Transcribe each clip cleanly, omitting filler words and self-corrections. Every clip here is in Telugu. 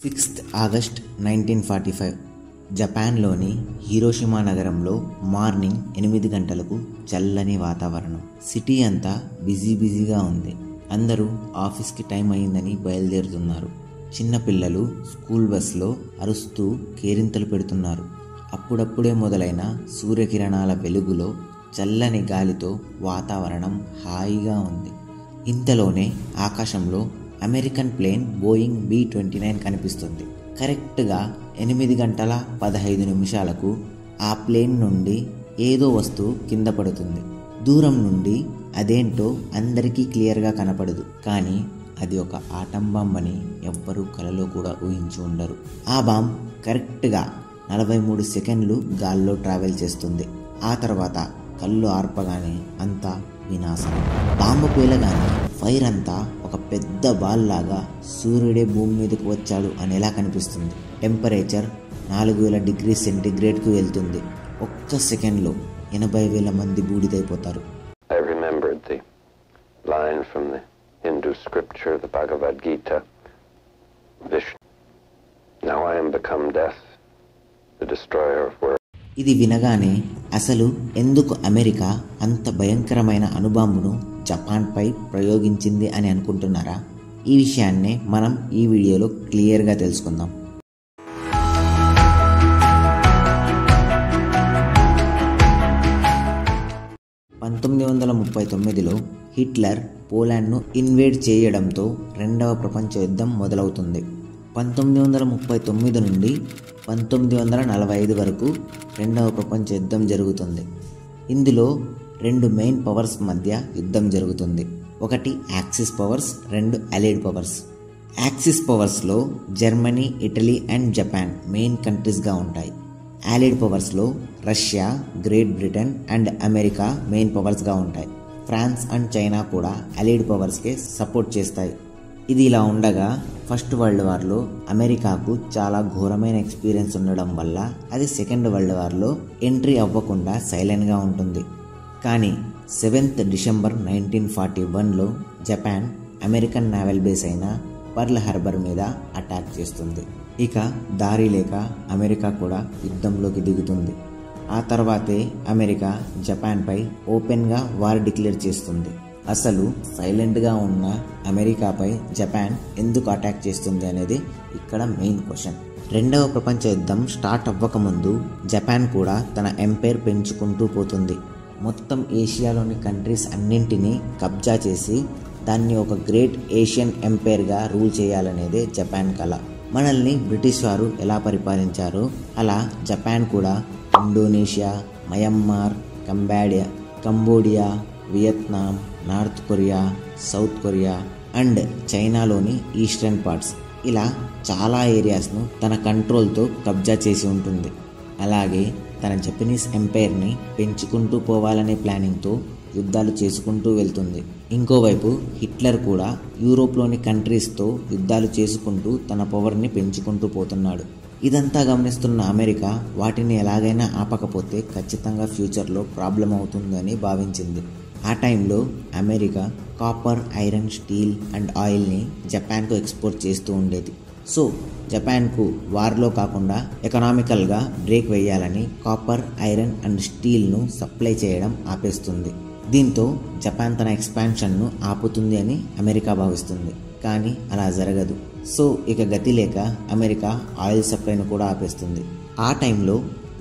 August 6, 1945 జపాన్లోని హిరోషిమా నగరంలో మార్నింగ్ 8 గంటలకు చల్లని వాతావరణం. సిటీ అంతా బిజీగా ఉంది. అందరూ ఆఫీస్కి టైం అయిందని బయలుదేరుతున్నారు. చిన్నపిల్లలు స్కూల్ బస్లో అరుస్తూ కేరింతలు పెడుతున్నారు. అప్పుడప్పుడే మొదలైన సూర్యకిరణాల వెలుగులో చల్లని గాలితో వాతావరణం హాయిగా ఉంది. ఇంతలోనే ఆకాశంలో అమెరికన్ ప్లేన్ బోయింగ్ B-29 కనిపిస్తుంది. కరెక్ట్గా 8 గంటల 15 నిమిషాలకు ఆ ప్లేన్ నుండి ఏదో వస్తువు కింద పడుతుంది. దూరం నుండి అదేంటో అందరికీ క్లియర్గా కనపడదు. కానీ అది ఒక ఆటం బాంబ్ అని ఎవ్వరూ కలలో కూడా ఊహించి ఉండరు. ఆ బాంబ్ కరెక్ట్గా 43 సెకండ్లు గాల్లో ట్రావెల్ చేస్తుంది. ఆ తర్వాత కళ్ళు ఆర్పగానే అంతా వినాశనం. బాంబు పేలగానే ఫైర్ అంతా ఒక పెద్ద బాల్ లాగా సూర్యుడే భూమి మీదకు వచ్చాడు అనేలా కనిపిస్తుంది. టెంపరేచర్ 4000 డిగ్రీ సెంటీగ్రేడ్కు వెళ్తుంది. ఒక్క సెకండ్లో 80,000 మంది బూడిదైపోతారు. I remembered the line from the Hindu scripture, the Bhagavad Gita, Vishnu. Now I am become death, the destroyer of worlds. ఇది వినగానే అసలు ఎందుకు అమెరికా అంత భయంకరమైన అణుబాంబును జపాన్పై ప్రయోగించింది అని అనుకుంటున్నారా? ఈ విషయాన్నే మనం ఈ వీడియోలో క్లియర్గా తెలుసుకుందాం. (1939) హిట్లర్ పోలాండ్ను ఇన్వేడ్ చేయడంతో రెండవ ప్రపంచ యుద్ధం మొదలవుతుంది. 1939 నుండి 1945 వరకు రెండవ ప్రపంచ యుద్ధం జరుగుతుంది. ఇందులో 2 మెయిన్ పవర్స్ మధ్య యుద్ధం జరుగుతుంది. ఒకటి axis powers, 2 allied powers. Axis పవర్స్లో Germany, Italy and Japan main కంట్రీస్గా ఉంటాయి. అలైడ్ పవర్స్లో Russia, Great Britain and America main పవర్స్గా ఉంటాయి. ఫ్రాన్స్ అండ్ చైనా కూడా అలైడ్ పవర్స్కే సపోర్ట్ చేస్తాయి. ఇది ఇలా ఉండగా ఫస్ట్ వరల్డ్ వార్లో అమెరికాకు చాలా ఘోరమైన ఎక్స్పీరియన్స్ ఉండడం వల్ల అది సెకండ్ వరల్డ్ వార్లో ఎంట్రీ అవ్వకుండా సైలెంట్గా ఉంటుంది. కానీ 7th డిసెంబర్ 1941లో జపాన్ అమెరికన్ నావల్ బేస్ అయిన పర్ల్ హార్బర్ మీద అటాక్ చేస్తుంది. ఇక దారి లేక అమెరికా కూడా యుద్ధంలోకి దిగుతుంది. ఆ తర్వాతే అమెరికా జపాన్పై ఓపెన్గా వార్ డిక్లేర్ చేస్తుంది. అసలు సైలెంట్గా ఉన్న అమెరికాపై జపాన్ ఎందుకు అటాక్ చేస్తుంది అనేది ఇక్కడ మెయిన్ క్వశ్చన్. రెండవ ప్రపంచ యుద్ధం స్టార్ట్ అవ్వకముందు జపాన్ కూడా తన ఎంపైర్ పెంచుకుంటూ పోతుంది. మొత్తం ఏషియాలోని కంట్రీస్ అన్నింటినీ కబ్జా చేసి దాన్ని ఒక గ్రేట్ ఏషియన్ ఎంపైర్గా రూల్ చేయాలనేదే జపాన్ కళ. మనల్ని బ్రిటిష్ వారు ఎలా పరిపాలించారో అలా జపాన్ కూడా Indonesia, Myanmar, Cambodia, Vietnam, north Korea, south Korea and చైనాలోని ఈస్టర్న్ పార్ట్స్ ఇలా చాలా ఏరియాస్ను తన కంట్రోల్తో కబ్జా చేసి ఉంటుంది. అలాగే తన జపనీస్ ఎంపైర్ని పెంచుకుంటూ పోవాలనే ప్లానింగ్తో యుద్ధాలు చేసుకుంటూ వెళ్తుంది. ఇంకోవైపు హిట్లర్ కూడా యూరోప్లోని కంట్రీస్తో యుద్ధాలు చేసుకుంటూ తన పవర్ని పెంచుకుంటూ పోతున్నాడు. ఇదంతా గమనిస్తున్న అమెరికా వాటిని ఎలాగైనా ఆపకపోతే ఖచ్చితంగా ఫ్యూచర్లో ప్రాబ్లం అవుతుందని భావించింది. ఆ టైంలో America copper, iron, steel and ఆయిల్ని జపాన్కు ఎక్స్పోర్ట్ చేస్తూ ఉండేది. సో జపాన్కు వార్లో కాకుండా ఎకనామికల్గా బ్రేక్ వేయాలని కాపర్, ఐరన్ అండ్ స్టీల్ను సప్లై చేయడం ఆపేస్తుంది. దీంతో జపాన్ తన ఎక్స్పాన్షన్ను ఆపుతుంది అని అమెరికా భావిస్తుంది. కానీ అలా జరగదు. సో ఇక గతి లేక అమెరికా ఆయిల్ సప్లైను కూడా ఆపేస్తుంది. ఆ టైంలో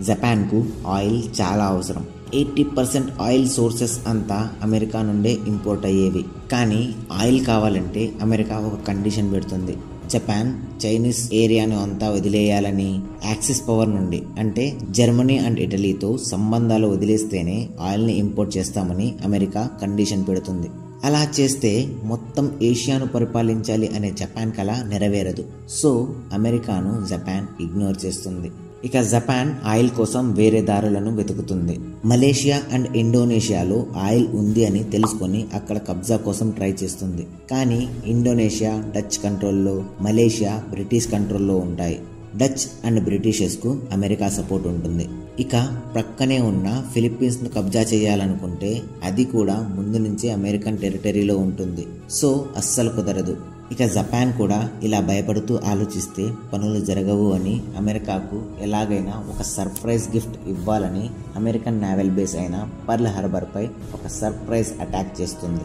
జపాన్కు ఆయిల్ చాలా అవసరం. 80% ఆయిల్ సోర్సెస్ అంతా అమెరికా నుండే ఇంపోర్ట్ అయ్యేవి. కానీ ఆయిల్ కావాలంటే అమెరికా ఒక కండిషన్ పెడుతుంది. జపాన్ చైనీస్ ఏరియాను అంతా వదిలేయాలని, యాక్సిస్ పవర్ నుండి అంటే జర్మనీ అండ్ ఇటలీతో సంబంధాలు వదిలేస్తేనే ఆయిల్ని ఇంపోర్ట్ చేస్తామని అమెరికా కండిషన్ పెడుతుంది. అలా చేస్తే మొత్తం ఏషియాను పరిపాలించాలి అనే జపాన్ కళ నెరవేరదు. సో అమెరికాను జపాన్ ఇగ్నోర్ చేస్తుంది. ఇక జపాన్ ఆయిల్ కోసం వేరే దారులను వెతుకుతుంది. మలేషియా అండ్ ఇండోనేషియాలో ఆయిల్ ఉంది అని తెలుసుకొని అక్కడ కబ్జా కోసం ట్రై చేస్తుంది. కానీ ఇండోనేషియా డచ్ కంట్రోల్లో, మలేషియా బ్రిటిష్ కంట్రోల్లో ఉంటాయి. డచ్ అండ్ బ్రిటిషర్స్కు అమెరికా సపోర్ట్ ఉంటుంది. ఇక ప్రక్కనే ఉన్న ఫిలిప్పీన్స్ను కబ్జా చేయాలనుకుంటే అది కూడా ముందు నుంచి అమెరికన్ టెరిటరీలో ఉంటుంది. సో అస్సలు కుదరదు. ఇక జపాన్ కూడా ఇలా భయపడుతూ ఆలోచిస్తే పనులు జరగవు అని అమెరికాకు ఎలాగైనా ఒక సర్ప్రైజ్ గిఫ్ట్ ఇవ్వాలని అమెరికన్ నేవల్ బేస్ అయిన పర్ల్ హార్బర్పై ఒక సర్ప్రైజ్ అటాక్ చేస్తుంది.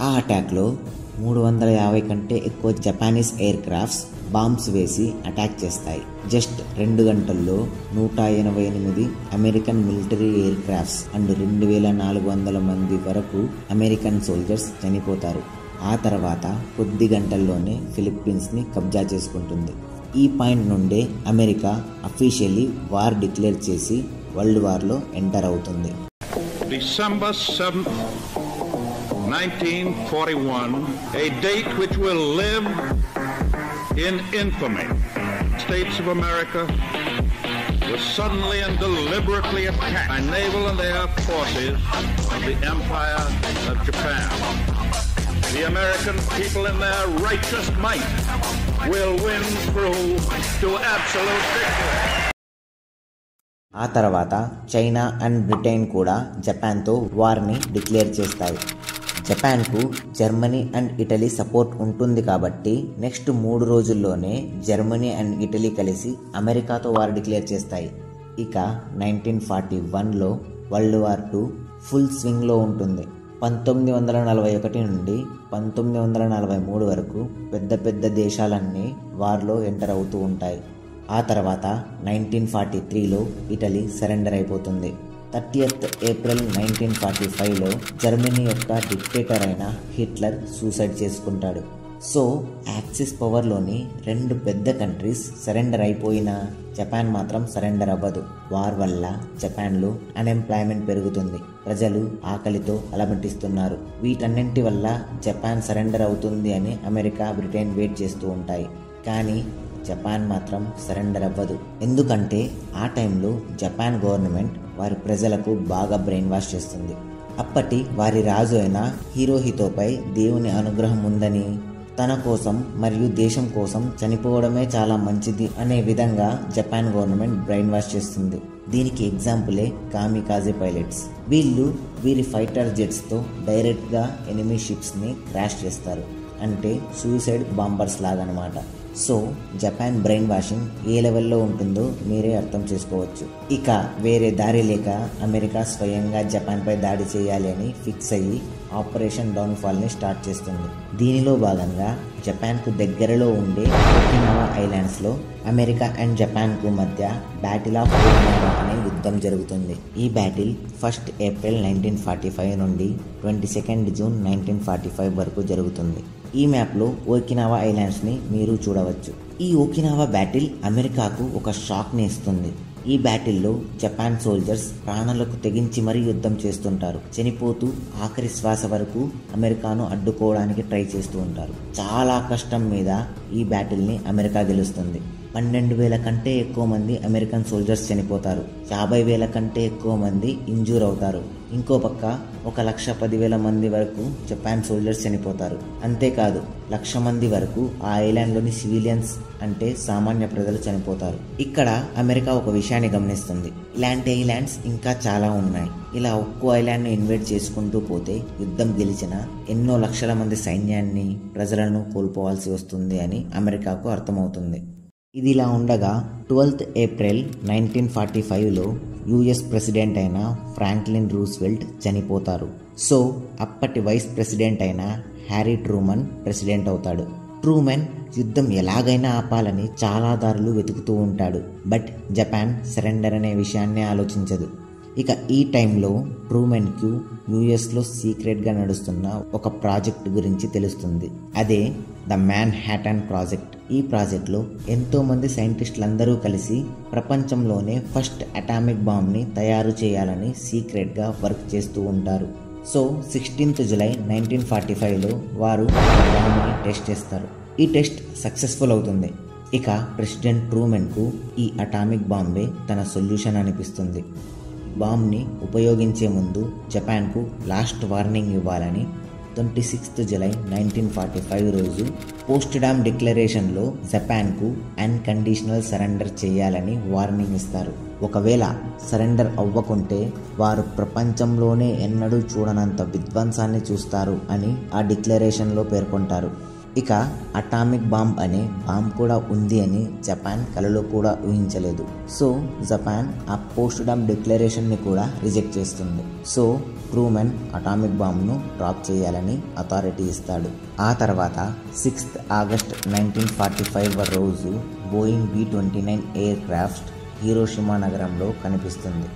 ఆ అటాక్లో 350 కంటే ఎక్కువ జపానీస్ ఎయిర్ క్రాఫ్ట్స్ బాంబ్స్ వేసి అటాక్ చేస్తాయి. జస్ట్ 2 గంటల్లో 188 American military air crafts and 2400 మంది వరకు అమెరికన్ సోల్జర్స్ చనిపోతారు. ఆ తర్వాత కొద్ది గంటల్లోనే ఫిలిప్పీన్స్ని కబ్జా చేసుకుంటుంది. ఈ పాయింట్ నుండే అమెరికా అఫీషియల్లీ వార్ డిక్లేర్ చేసి వరల్డ్ వార్లో ఎంటర్ అవుతుంది. December 7th, 1941, a date which will live in infamy. States of America was suddenly and deliberately attacked by naval and air forces of the Empire of Japan. The American people in their righteous might will win through to absolute victory. ఆ తర్వాత చైనా అండ్ బ్రిటన్ కూడా జపాన్తో వార్ని డిక్లేర్ చేస్తాయి. జపాన్కు జర్మనీ అండ్ ఇటలీ సపోర్ట్ ఉంటుంది కాబట్టి నెక్స్ట్ 3 రోజుల్లోనే జర్మనీ అండ్ ఇటలీ కలిసి అమెరికాతో వార్ డిక్లేర్ చేస్తాయి. ఇక 1941లో వరల్డ్ వార్ 2 ఫుల్ స్వింగ్లో ఉంటుంది. 1941 నుండి 1943 వరకు పెద్ద పెద్ద దేశాలన్నీ వార్లో ఎంటర్ అవుతూ ఉంటాయి. ఆ తర్వాత 1943లో ఇటలీ సరెండర్ అయిపోతుంది. 30th ఏప్రిల్ 1945లో జర్మనీ యొక్క డిక్టేటర్ అయిన హిట్లర్ సూసైడ్ చేసుకుంటాడు. సో యాక్సిస్ పవర్లోని 2 పెద్ద కంట్రీస్ సరెండర్ అయిపోయినా జపాన్ మాత్రం సరెండర్ అవ్వదు. వార్ వల్ల జపాన్లో అన్ఎంప్లాయ్మెంట్ పెరుగుతుంది. ప్రజలు ఆకలితో అలమటిస్తున్నారు. వీటన్నింటి వల్ల జపాన్ సరెండర్ అవుతుంది అని అమెరికా, బ్రిటన్ వెయిట్ చేస్తూ ఉంటాయి. కానీ జపాన్ మాత్రం సరెండర్ అవ్వదు. ఎందుకంటే ఆ టైంలో జపాన్ గవర్నమెంట్ వారి ప్రజలకు బాగా బ్రెయిన్ వాష్ చేస్తుంది. అప్పటి వారి రాజు అయిన హిరోహితోపై దేవుని అనుగ్రహం ఉందని, తన కోసం మరియు దేశం కోసం చనిపోవడమే చాలా మంచిది అనే విధంగా జపాన్ గవర్నమెంట్ బ్రెయిన్ వాష్ చేస్తుంది. దీనికి ఎగ్జాంపులే కామికాజే పైలట్స్. వీళ్ళు వీరి ఫైటర్ జెట్స్తో డైరెక్ట్గా ఎనిమీ షిప్స్ని క్రాష్ చేస్తారు. అంటే సూసైడ్ బాంబర్స్ లాగనమాట. సో జపాన్ బ్రెయిన్ వాషింగ్ ఏ లెవెల్లో ఉంటుందో మీరే అర్థం చేసుకోవచ్చు. ఇక వేరే దారి లేక అమెరికా స్వయంగా జపాన్పై దాడి చేయాలి అని ఫిక్స్ అయ్యి ఆపరేషన్ డౌన్ఫాల్ని స్టార్ట్ చేస్తుంది. దీనిలో భాగంగా జపాన్కు దగ్గరలో ఉండే ఒకినావా ఐలాండ్స్లో అమెరికా అండ్ జపాన్కు మధ్య బ్యాటిల్ ఆఫ్ ఒకినావా అనే యుద్ధం జరుగుతుంది. ఈ బ్యాటిల్ 1st ఏప్రిల్ 1945 నుండి 22nd జూన్ 1945 వరకు జరుగుతుంది. ఈ మ్యాప్లో ఓకినావా ఐలాండ్స్ని మీరు చూడవచ్చు. ఈ ఓకినావా బ్యాటిల్ అమెరికాకు ఒక షాక్ని ఇస్తుంది. ఈ బ్యాటిల్లో జపాన్ సోల్జర్స్ ప్రాణాలకు తెగించి మరీ యుద్ధం చేస్తుంటారు. చనిపోతూ ఆఖరి శ్వాస వరకు అమెరికాను అడ్డుకోవడానికి ట్రై చేస్తూ ఉంటారు. చాలా కష్టం మీద ఈ బ్యాటిల్ని అమెరికా గెలుస్తుంది. 12,000 కంటే ఎక్కువ మంది అమెరికన్ సోల్జర్స్ చనిపోతారు. 50,000 కంటే ఎక్కువ మంది ఇంజూర్ అవుతారు. ఇంకో పక్క 1,10,000 మంది వరకు జపాన్ సోల్జర్స్ చనిపోతారు. అంతేకాదు 1,00,000 మంది వరకు ఆ ఐలాండ్లోని సివిలియన్స్ అంటే సామాన్య ప్రజలు చనిపోతారు. ఇక్కడ అమెరికా ఒక విషయాన్ని గమనిస్తుంది. ఇలాంటి ఐలాండ్స్ ఇంకా చాలా ఉన్నాయి. ఇలా ఒక్కో ఐలాండ్ని ఇన్వైట్ చేసుకుంటూ పోతే యుద్ధం గెలిచిన ఎన్నో లక్షల మంది సైన్యాన్ని, ప్రజలను కోల్పోవాల్సి వస్తుంది అని అమెరికాకు అర్థమవుతుంది. ఇదిలా ఉండగా 12th ఏప్రిల్ 1945లో యుఎస్ ప్రెసిడెంట్ అయిన ఫ్రాంక్లిన్ రూస్వెల్ట్ చనిపోతారు. సో అప్పటి వైస్ ప్రెసిడెంట్ అయిన హ్యారీ ట్రూమన్ ప్రెసిడెంట్ అవుతాడు. ట్రూమన్ యుద్ధం ఎలాగైనా ఆపాలని చాలా దారులు వెతుకుతూ ఉంటాడు. బట్ జపాన్ సరెండర్ అనే విషయాన్ని ఆలోచించదు. ఇక ఈ టైంలో ట్రూమన్కు యుఎస్లో సీక్రెట్గా నడుస్తున్న ఒక ప్రాజెక్ట్ గురించి తెలుస్తుంది. అదే ద మ్యాన్హాటన్ ప్రాజెక్ట్. ఈ ప్రాజెక్ట్లో ఎంతోమంది సైంటిస్టులందరూ కలిసి ప్రపంచంలోనే ఫస్ట్ అటామిక్ బాంబ్ని తయారు చేయాలని సీక్రెట్గా వర్క్ చేస్తూ ఉంటారు. సో 16th జూలై 1945లో వారు బాంబ్ని టెస్ట్ చేస్తారు. ఈ టెస్ట్ సక్సెస్ఫుల్ అవుతుంది. ఇక ప్రెసిడెంట్ ట్రూమన్కు ఈ అటామిక్ బాంబే తన సొల్యూషన్ అనిపిస్తుంది. బాంబ్ని ఉపయోగించే ముందు జపాన్కు లాస్ట్ వార్నింగ్ ఇవ్వాలని 26th జూలై 1945 రోజు పోస్ట్డామ్ డిక్లరేషన్లో జపాన్కు అన్కండిషనల్ సరెండర్ చేయాలని వార్నింగ్ ఇస్తారు. ఒకవేళ సరెండర్ అవ్వకుంటే వారు ప్రపంచంలోనే ఎన్నడూ చూడనంత విధ్వంసాన్ని చూస్తారు అని ఆ డిక్లరేషన్లో పేర్కొంటారు. ఇక అటామిక్ బాంబ్ అనే బాంబ్ కూడా ఉంది అని జపాన్ కలలో కూడా ఊహించలేదు. సో జపాన్ ఆ పోస్ట్డామ్ డిక్లరేషన్ని కూడా రిజెక్ట్ చేస్తుంది. సో ట్రూమెన్ అటామిక్ బాంబ్ను డ్రాప్ చేయాలని అథారిటీ ఇస్తాడు. ఆ తర్వాత 6th ఆగస్ట్ 1945 రోజు Boeing B-29 air craft Hiroshima నగరంలో కనిపిస్తుంది.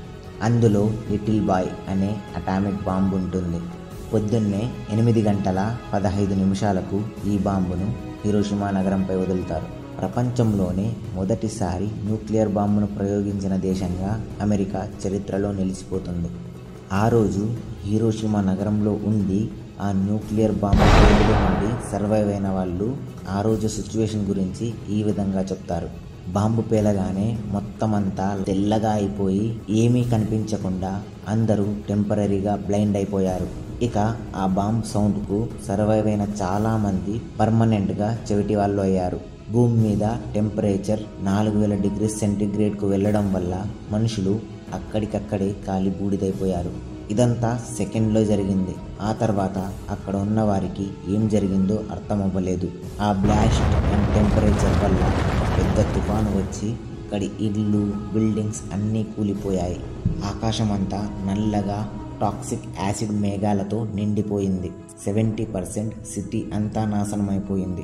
అందులో లిటిల్ బాయ్ అనే అటామిక్ బాంబు ఉంటుంది. పొద్దున్నే 8:15 ఈ బాంబును హీరోషిమా నగరంపై వదులుతారు. ప్రపంచంలోనే మొదటిసారి న్యూక్లియర్ బాంబును ప్రయోగించిన దేశంగా అమెరికా చరిత్రలో నిలిచిపోతుంది. ఆ రోజు హీరోషిమా నగరంలో ఉండి ఆ న్యూక్లియర్ బాంబు పేలుడు నుండి సర్వైవ్ అయిన వాళ్ళు ఆ రోజు సిచ్యువేషన్ గురించి ఈ విధంగా చెప్తారు. బాంబు పేలగానే మొత్తం అంతా తెల్లగా అయిపోయి ఏమీ కనిపించకుండా అందరూ టెంపరీగా బ్లైండ్ అయిపోయారు. ఇక ఆ బాంబ్ సౌండ్కు సర్వైవ్ అయిన చాలామంది పర్మనెంట్గా చెవిటి వాళ్ళు అయ్యారు. భూమి మీద టెంపరేచర్ 4000 degrees సెంటీగ్రేడ్కు వెళ్ళడం వల్ల మనుషులు అక్కడికక్కడే కాలి బూడిదైపోయారు. ఇదంతా సెకండ్లో జరిగింది. ఆ తర్వాత అక్కడ ఉన్న వారికి ఏం జరిగిందో అర్థం అవ్వలేదు. ఆ బ్లాస్ట్ అండ్ టెంపరేచర్ వల్ల పెద్ద తుఫాను వచ్చి అక్కడి ఇళ్ళు బిల్డింగ్స్ అన్నీ కూలిపోయాయి. ఆకాశమంతా నల్లగా టాక్సిక్ యాసిడ్ మేఘాలతో నిండిపోయింది. 70% సిటీ అంతా నాశనమైపోయింది.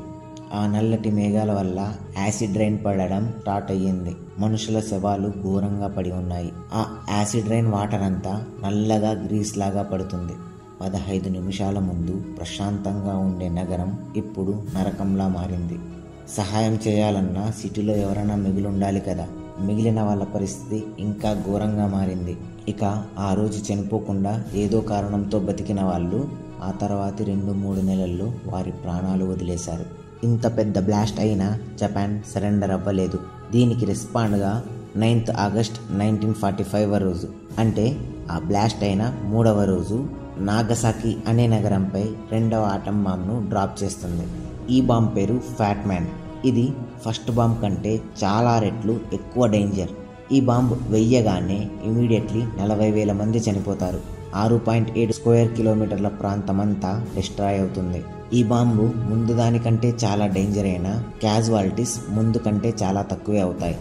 ఆ నల్లటి మేఘాల వల్ల యాసిడ్ రైన్ పడడం స్టార్ట్ అయ్యింది. మనుషుల శవాలు ఘోరంగా పడి ఉన్నాయి. ఆ యాసిడ్ రైన్ వాటర్ అంతా నల్లగా గ్రీస్ లాగా పడుతుంది. 15 నిమిషాల ముందు ప్రశాంతంగా ఉండే నగరం ఇప్పుడు నరకంలా మారింది. సహాయం చేయాలన్నా సిటీలో ఎవరైనా మిగిలిండాలి కదా. మిగిలిన వాళ్ళ పరిస్థితి ఇంకా ఘోరంగా మారింది. ఇక ఆ రోజు చనిపోకుండా ఏదో కారణంతో బతికిన వాళ్ళు ఆ తర్వాతి 2-3 నెలల్లో వారి ప్రాణాలు వదిలేశారు. ఇంత పెద్ద బ్లాస్ట్ అయినా జపాన్ సరెండర్ అవ్వలేదు. దీనికి రెస్పాండ్గా 9th ఆగస్ట్ 1945 రోజు అంటే ఆ బ్లాస్ట్ అయిన 3వ రోజు నాగసాకి అనే నగరంపై 2వ ఆటం బాంబ్ను డ్రాప్ చేస్తుంది. ఈ బాంబ్ పేరు ఫ్యాట్ మ్యాన్. ఇది ఫస్ట్ బాంబ్ కంటే చాలా రెట్లు ఎక్కువ డేంజర్. ఈ బాంబు వెయ్యగానే ఇమీడియట్లీ 40,000 మంది చనిపోతారు. 6.7 స్క్వేర్ కిలోమీటర్ల ప్రాంతమంతా డిస్ట్రాయ్ అవుతుంది. ఈ బాంబు ముందు దానికంటే చాలా డేంజర్ అయినా క్యాజువాలిటీస్ ముందు కంటే చాలా తక్కువే అవుతాయి.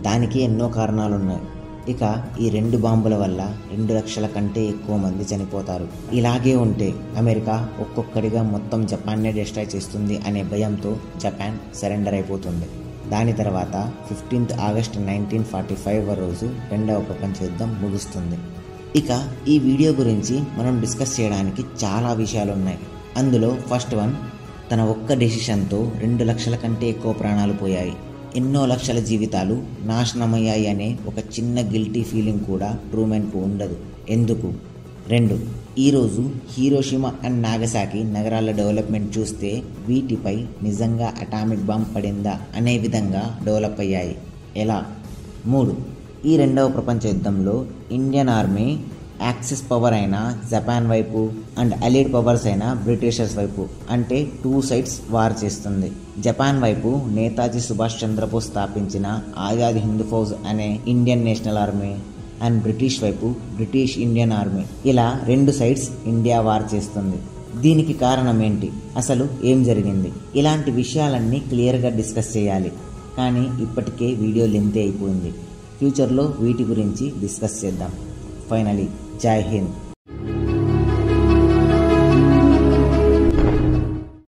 దానికి ఎన్నో కారణాలున్నాయి. ఇక ఈ 2 బాంబుల వల్ల 2 లక్షల కంటే ఎక్కువ మంది చనిపోతారు. ఇలాగే ఉంటే అమెరికా ఒక్కొక్కడిగా మొత్తం జపాన్నే డిస్ట్రాయ్ చేస్తుంది అనే భయంతో జపాన్ సరెండర్ అయిపోతుంది. దాని తర్వాత 15th ఆగస్ట్ 1945 రోజు 2వ ప్రపంచ యుద్ధం ముగుస్తుంది. ఇక ఈ వీడియో గురించి మనం డిస్కస్ చేయడానికి చాలా విషయాలు ఉన్నాయి. అందులో ఫస్ట్ వన్, తన ఒక్క డెసిషన్తో 2 లక్షల కంటే ఎక్కువ ప్రాణాలు పోయాయి, ఎన్నో లక్షల జీవితాలు నాశనమయ్యాయి అనే ఒక చిన్న గిల్టీ ఫీలింగ్ కూడా ట్రూమెన్కు ఉండదు. ఎందుకు? 2, ఈరోజు హీరోషిమా అండ్ నాగసాకి నగరాల డెవలప్మెంట్ చూస్తే వీటిపై నిజంగా అటామిక్ బాంబ్ పడిందా అనే విధంగా డెవలప్ అయ్యాయి. ఎలా? 3, ఈ 2వ ప్రపంచ యుద్ధంలో ఇండియన్ ఆర్మీ యాక్సిస్ పవర్ అయిన జపాన్ వైపు అండ్ అలీడ్ పవర్స్ అయిన బ్రిటిషర్స్ వైపు అంటే 2 sides వార్ చేస్తుంది. జపాన్ వైపు నేతాజీ సుభాష్ చంద్రబోస్ స్థాపించిన ఆజాద్ హింద్ ఫౌజ్ అనే Indian national army and British వైపు బ్రిటిష్ ఇండియన్ ఆర్మీ. ఇలా 2 sides ఇండియా వార్ చేస్తుంది. దీనికి కారణం ఏంటి? అసలు ఏం జరిగింది? ఇలాంటి విషయాలన్నీ క్లియర్గా డిస్కస్ చేయాలి. కానీ ఇప్పటికే వీడియో లెంత్ అయిపోయింది. ఫ్యూచర్లో వీటి గురించి డిస్కస్ చేద్దాం. ఫైనలీ, జై హింద్.